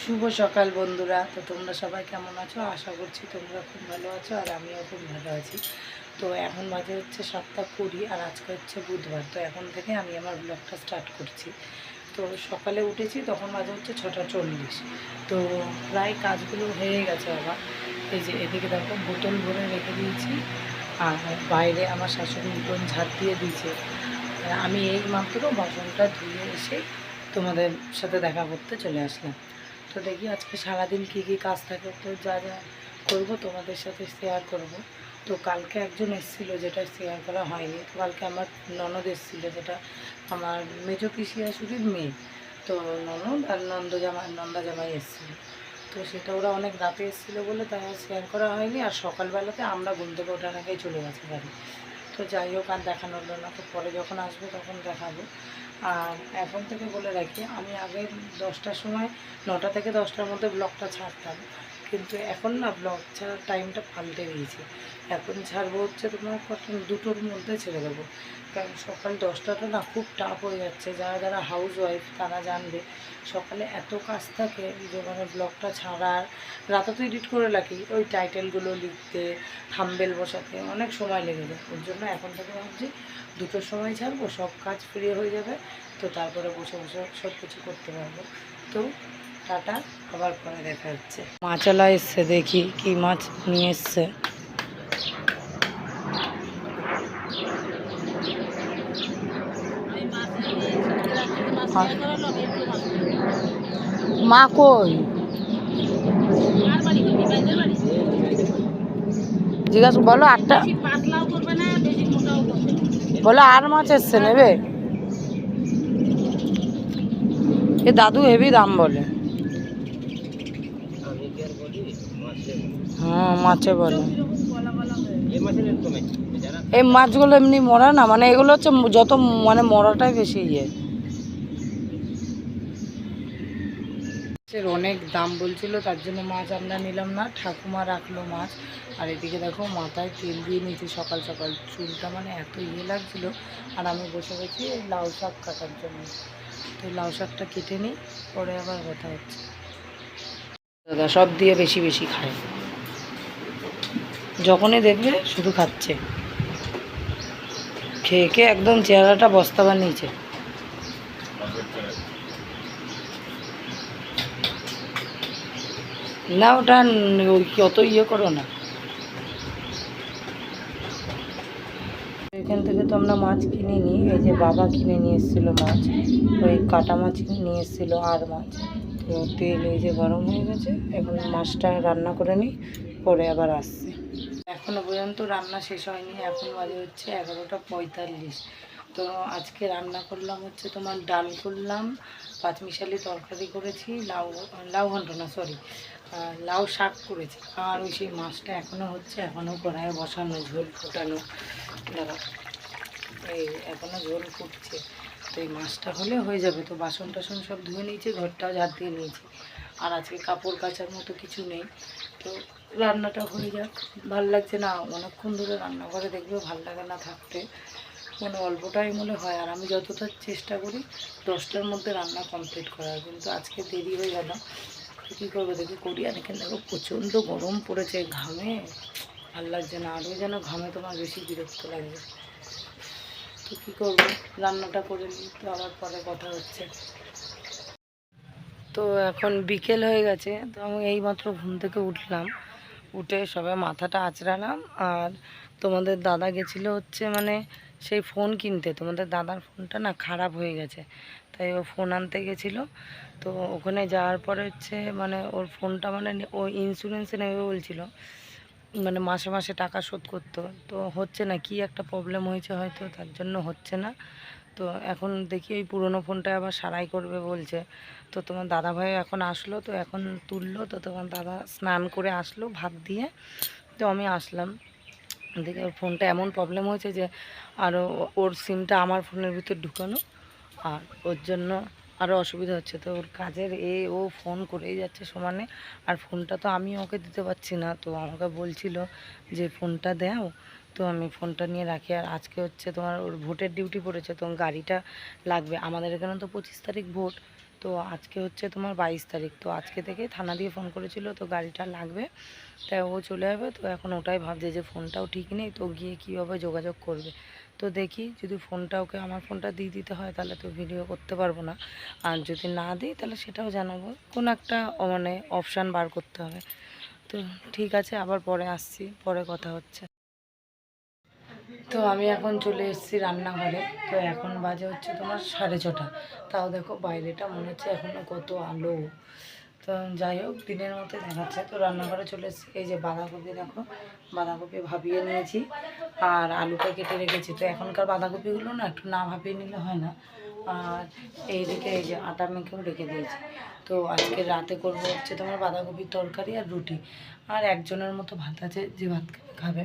শুভ সকাল বন্ধুরা। তো তোমরা সবাই কেমন আছো? আশা করছি তোমরা খুব ভালো আছো আর আমিও খুব ভালো আছি। তো এখন বাজে হচ্ছে 7:20 আর আজকে হচ্ছে বুধবার। তো এখন থেকে আমি আমার ব্লগটা স্টার্ট করছি। তো সকালে উঠেছি তখন বাজে হচ্ছে 6:40। তো প্রায় কাজগুলো হয়ে গেছে আবার। এই যে এদিকে দেখো বোতল ভরে রেখে দিয়েছি আর বাইরে আমার শাশুড়ি উঠোন ঝাড় দিয়ে দিয়েছে। আমি এই মাত্র বাসনটা ধুয়ে এসে তোমাদের সাথে দেখা করতে চলে আসলাম। তো দেখি আজকে সারাদিন কী কী কাজ থাকে, তো যা যা করবো তোমাদের সাথে শেয়ার করব। তো কালকে একজন এসেছিলো যেটা শেয়ার করা হয়নি। তো কালকে আমার ননদ এসেছিলো, যেটা আমার মেজো পিসি শাশুড়ির মেয়ে। তো ননদ আর নন্দা জামাই এসেছিলো। তো সেটা ওরা অনেক রাতে এসেছিলো বলে তাই আর শেয়ার করা হয়নি। আর সকালবেলাতে আমরা ঘুম থেকে ওঠার আগেই চলে গেছি বাড়ি। তো যাই হোক আর দেখানো হলো না। তো পরে যখন আসবে তখন দেখাবো। আর এখন থেকে বলে রাখি, আমি আগে 10টার সময় 9টা থেকে 10টার মধ্যে ব্লগটা ছাড়তাম, কিন্তু এখন না ব্লগ ছাড়ার টাইমটা পাল্টে গিয়েছে। এখন ছাড়বো হচ্ছে তোমার 2টোর মধ্যে ছেড়ে দেবো, কারণ সকাল 10টাটা না খুব টাফ হয়ে যাচ্ছে। যারা যারা হাউস ওয়াইফ তারা জানবে, সকালে এত কাজ থাকে যে মানে ব্লগটা ছাড়ার, রাতে তো এডিট করে রাখি, ওই টাইটেলগুলো লিখতে থাম্বনেল বসাতে অনেক সময় লেগে যায়। ওর জন্য এখন থেকে ভাবছি 2টোর সময় ছাড়বো, সব কাজ ফ্রি হয়ে যাবে। তো তারপরে বসে বসে সব কিছু করতে পারবো। তো টাটা, আবার পরে দেখা হচ্ছে। মাছওয়ালা এসছে, দেখি কি মাছ নিয়ে এসছে। মা কই? জিজ্ঞাসা বলো 8টা, বলো আর মাছ এসছে নেবে। এ দাদু হেভি দাম বলে। হ্যাঁ মাছে বলে। এই মাছগুলো এমনি মরা না, মানে এগুলো হচ্ছে যত মানে মরাটাই বেশি ইয়ে। অনেক দাম বলছিল, তার জন্য মাছ আমরা নিলাম না, ঠাকুমা রাখলো মাছ। আর এদিকে দেখো মাথায় তেল দিয়ে নিয়েছি সকাল সকাল, চুলটা মানে এত ইয়ে লাগছিল। আর আমি বসে গেছি লাউ শাক কাটার জন্য। তো লাউ শাকটা কেটে নিই, পরে আবার কথা হচ্ছে। দাদা সব দিয়ে বেশি বেশি খায়, যখনই দেখবে শুধু খাচ্ছে, খেয়ে খেয়ে একদম চেহারাটা বস্তা বানিয়েছে। না ওটা ওই অত ইয়ে করো না। এখান থেকে তো আমরা মাছ কিনে নিই, এই যে বাবা কিনে নিয়ে এসেছিলো মাছ, ওই কাটা মাছ নিয়ে এসেছিলো আর মাছ। তো তেল এই যে গরম হয়ে গেছে, এখন মাছটা রান্না করে নিই, পরে আবার আসছে। এখনও পর্যন্ত রান্না শেষ হয়নি, এখন বাজে হচ্ছে 11টা 45। তো আজকে রান্না করলাম হচ্ছে তোমার ডাল করলাম, পাঁচমিশালি তরকারি করেছি, লাউ ঘন্ট না সরি, লাউ শাক করেছি। আর ওই সেই মাছটা এখনও হচ্ছে, এখনও কড়াইয়ে বসানো, ঝোল ফোটানো। দাঁড়া, এই এখনও ঝোল ফুটছে। তো এই মাছটা হলে হয়ে যাবে। তো বাসন টাসন সব ধুয়ে নিয়েছি, ঘরটাও ঝাড় দিয়ে নিয়েছি। আর আজকে কাপড় কাচার মতো কিছু নেই। তো রান্নাটা হয়ে যাক। ভাল লাগছে না, অনেকক্ষণ ধরে রান্নাঘরে দেখবে ভাল লাগে না থাকতে, মানে অল্প টাইম হলে হয়। আর আমি যতটা চেষ্টা করি 10টার মধ্যে রান্না কমপ্লিট করার, কিন্তু আজকে দেরি হয়ে গেল। তো কী করবো, দেখি করি। আর এখানে দেখো প্রচণ্ড গরম পড়েছে, ঘামে ভাল লাগছে না, আরও যেন ঘামে তোমার বেশি বিরক্ত লাগবে। তো কী করবো, রান্নাটা করে নিই, তো আবার পরে কথা হচ্ছে। তো এখন বিকেল হয়ে গেছে, তো আমি এইমাত্র ঘুম থেকে উঠলাম, উঠে সবাই মাথাটা আঁচড়ালাম। আর তোমাদের দাদা গেছিলো হচ্ছে মানে সেই ফোন কিনতে, তোমাদের দাদার ফোনটা না খারাপ হয়ে গেছে, তাই ও ফোন আনতে গেছিলো। তো ওখানে যাওয়ার পরে হচ্ছে মানে ওর ফোনটা মানে ও ইন্স্যুরেন্সে নেবে বলছিল, মানে মাসে মাসে টাকা শোধ করতো, তো হচ্ছে না, কি একটা প্রবলেম হয়েছে হয়তো, তার জন্য হচ্ছে না। তো এখন দেখি ওই পুরনো ফোনটা আবার সারাই করবে বলছে। তো তোমার দাদাভাই এখন আসলো, তো এখন তুললো। তো তোমার দাদা স্নান করে আসলো ভাত দিয়ে, তো আমি আসলাম। দেখে ওর ফোনটা এমন প্রবলেম হয়েছে যে আরও ওর সিমটা আমার ফোনের ভিতর ঢুকানো, আর ওর জন্য আরও অসুবিধা হচ্ছে। তো ওর কাজের ও ফোন করেই যাচ্ছে সমানে। আর ফোনটা তো আমি ওকে দিতে পারছি না, তো আমাকে বলছিল যে ফোনটা দাও, তো আমি ফোনটা নিয়ে রাখি। আর আজকে হচ্ছে তোমার ওর ভোটের ডিউটি পড়েছে, তো গাড়িটা লাগবে। আমাদের এখানে তো 25 তারিখ ভোট, তো আজকে হচ্ছে তোমার 22 তারিখ, তো আজকে থেকে থানা দিয়ে ফোন করেছিল, তো গাড়িটা লাগবে, তাই ও চলে যাবে। তো এখন ওটাই ভাবছে যে ফোনটাও ঠিক নেই, তো গিয়ে কীভাবে যোগাযোগ করবে। তো দেখি যদি ফোনটা ওকে আমার ফোনটা দিয়ে দিতে হয় তাহলে তো ভিডিও করতে পারবো না, আর যদি না দিই তাহলে সেটাও জানাবো, কোনো একটা মানে অপশান বার করতে হবে। তো ঠিক আছে, আবার পরে আসছি, পরে কথা হচ্ছে। তো আমি এখন চলে এসেছি রান্নাঘরে। তো এখন বাজে হচ্ছে তোমার 6:30। তাও দেখো বাইরেটা মনে হচ্ছে এখনও কত আলো। তো যাই হোক, দিনের মতো দেখাচ্ছে। তো রান্নাঘরে চলে এসেছি। এই যে বাঁধাকপি দেখো, বাঁধাকপি ভাপিয়ে নিয়েছি আর আলুটা কেটে রেখেছি। তো এখনকার বাঁধাকপিগুলো না একটু না ভাপিয়ে নিলে হয় না। আর এইদিকে এই যে আটা মেখেও রেখে দিয়েছি। তো আজকে রাতে করবো হচ্ছে তোমার বাঁধাকপির তরকারি আর রুটি, আর একজনের মতো ভাত আছে যে ভাত খাবে।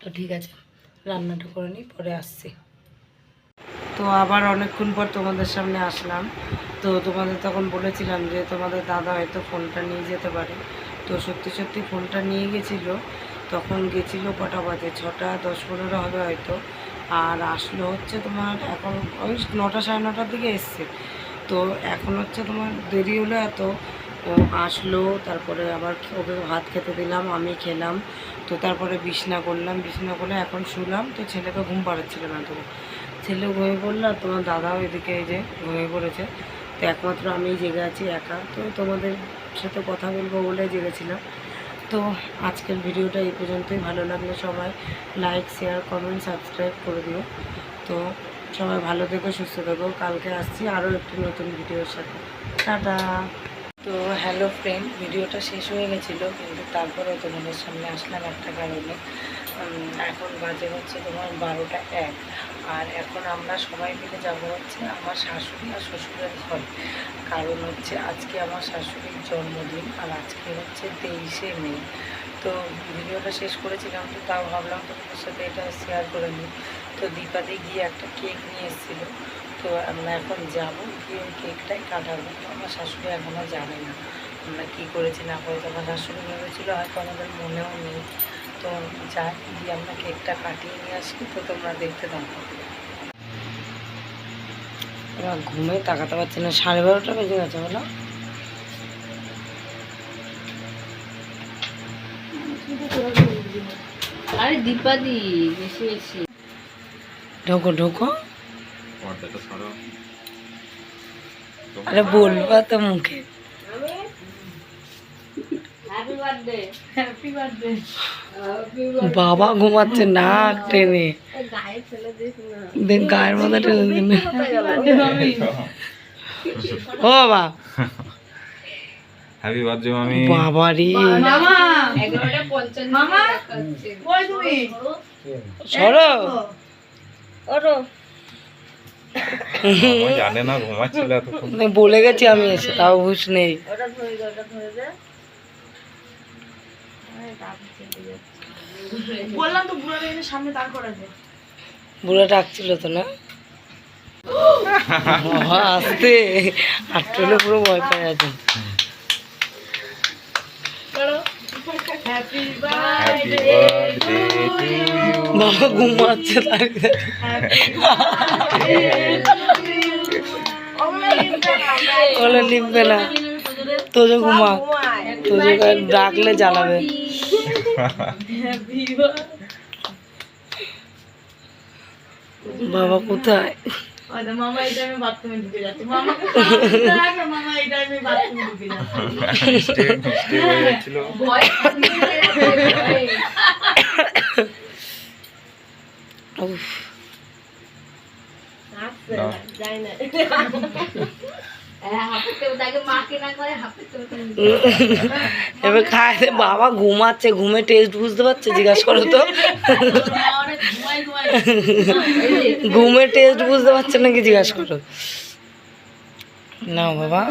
তো ঠিক আছে, রান্নাটা করে নিই, পরে আসছি। তো আবার অনেকক্ষণ পর তোমাদের সামনে আসলাম। তো তোমাদের তখন বলেছিলাম যে তোমাদের দাদা হয়তো ফোনটা নিয়ে যেতে পারে। তো সত্যি সত্যি ফোনটা নিয়ে গেছিলো। তখন গেছিলো কটা বাজে, 6:10-15 হবে হয়তো। আর আসলো হচ্ছে তোমার এখন ওই 9টা 9:30 দিকে এসছে। তো এখন হচ্ছে তোমার দেরি হলো এত। ও আসলো, তারপরে আবার ওকে ভাত খেতে দিলাম, আমি খেলাম। তো তারপরে বিছনা করলাম, বিছনা করে এখন শুলাম। তো ছেলেকে ঘুম পাড়াচ্ছিলাম এত, ছেলে ঘুমিয়ে পড়লো আর তোমার দাদাও এদিকে এই যে ঘুমিয়ে পড়েছে। তো একমাত্র আমি জেগে আছি একা। তো তোমাদের সাথে কথা বলবো বলে জেগেছিলাম। তো আজকের ভিডিওটা এই পর্যন্তই। ভালো লাগলে সবাই লাইক, শেয়ার, কমেন্ট, সাবস্ক্রাইব করে দিও। তো সবাই ভালো থেকো, সুস্থ থেকো। কালকে আসছি আরও একটি নতুন ভিডিওর সাথে। টাটা। তো হ্যালো ফ্রেন্ড, ভিডিওটা শেষ হয়ে গেছিলো, কিন্তু তারপরেও তোমাদের সামনে আসলাম একটা কারণে। এখন বাজে হচ্ছে তোমার 12টা 1। আর এখন আমরা সবাই মিলে যাবো হচ্ছে আমার শাশুড়ি আর শ্বশুরের ঘর। কারণ হচ্ছে আজকে আমার শাশুড়ির জন্মদিন, আর আজকে হচ্ছে 23শে মে। তো ভিডিওটা শেষ করেছিলাম, তো তাও ভাবলাম তোমাদের সাথে এটা শেয়ার করে নিই। তো দীপাতে গিয়ে একটা কেক নিয়ে এসেছিলো। তো আমরা এখন যাবো, গিয়ে ওই কেকটাই কাটাবো। তো আমার শাশুড়ি এখনও জানে না আমরা কী করেছি না করেছি। আমার শাশুড়ি ভেবেছিলো হয়তো আমাদের মনেও নেই। তো যাই গিয়ে আমরা কেকটা কাটিয়ে নিয়ে আসি। তো তোমরা দেখতে থাকো। এবার ঘুমে তাকাতে পারছি না, 12:30 বেজে গেছে বলো। আরে দীপাদি বেশি বেশি ঢোকো ঢোকো। আরে বলবা তো মুখে। Happy birthday, happy birthday. বাবা ঘুমাচ্ছে না টেনে, গায়ে ফেলে দিস না, দেখ গায়ের মধ্যে টেনে দিন। ও বাবা, হ্যাপি বার্থডে মামি। বাবারি মামা 11:55 মামা কই তুমি সরো ওরো মামা জানে না ঘুমাচ্ছিল এতক্ষণ। বলে গেছি আমি এসে, তাও হুঁশ নেই। ওটা ধরে দে, ওটা ধরে দে। বললাম তো বুড়া রেখে সামনে দাঁড় করে দে। বুড়া ডাকছিল তো না, আসতে আটলে পুরো ভয় পেয়ে আছে। Happy happy birthday birthday to you. বাবা ঘুমাচ্ছে তাকে বলে নিবে না, তোজো ঘুমা, তোজো ডাকলে জ্বালাবে। বাবা কোথায়? মামা এই টাইমে বাথরুমে ঢুকে যাচ্ছে, মামা মামা এই টাইমে বাথরুমে ঢুকে যাচ্ছে, মিষ্টি মিষ্টি হয়ে যাচ্ছিল। ভয় উফ, যাই না। তাকে মাকে না করে হাঁপাতে এবার খায় বাবা ঘুমাচ্ছে, ঘুমে টেস্ট বুঝতে পারছে? জিজ্ঞাসা করো তো, ঘুমে টেস্ট বুঝতে পারছে নাকি জিজ্ঞাসা করো। না বাবা।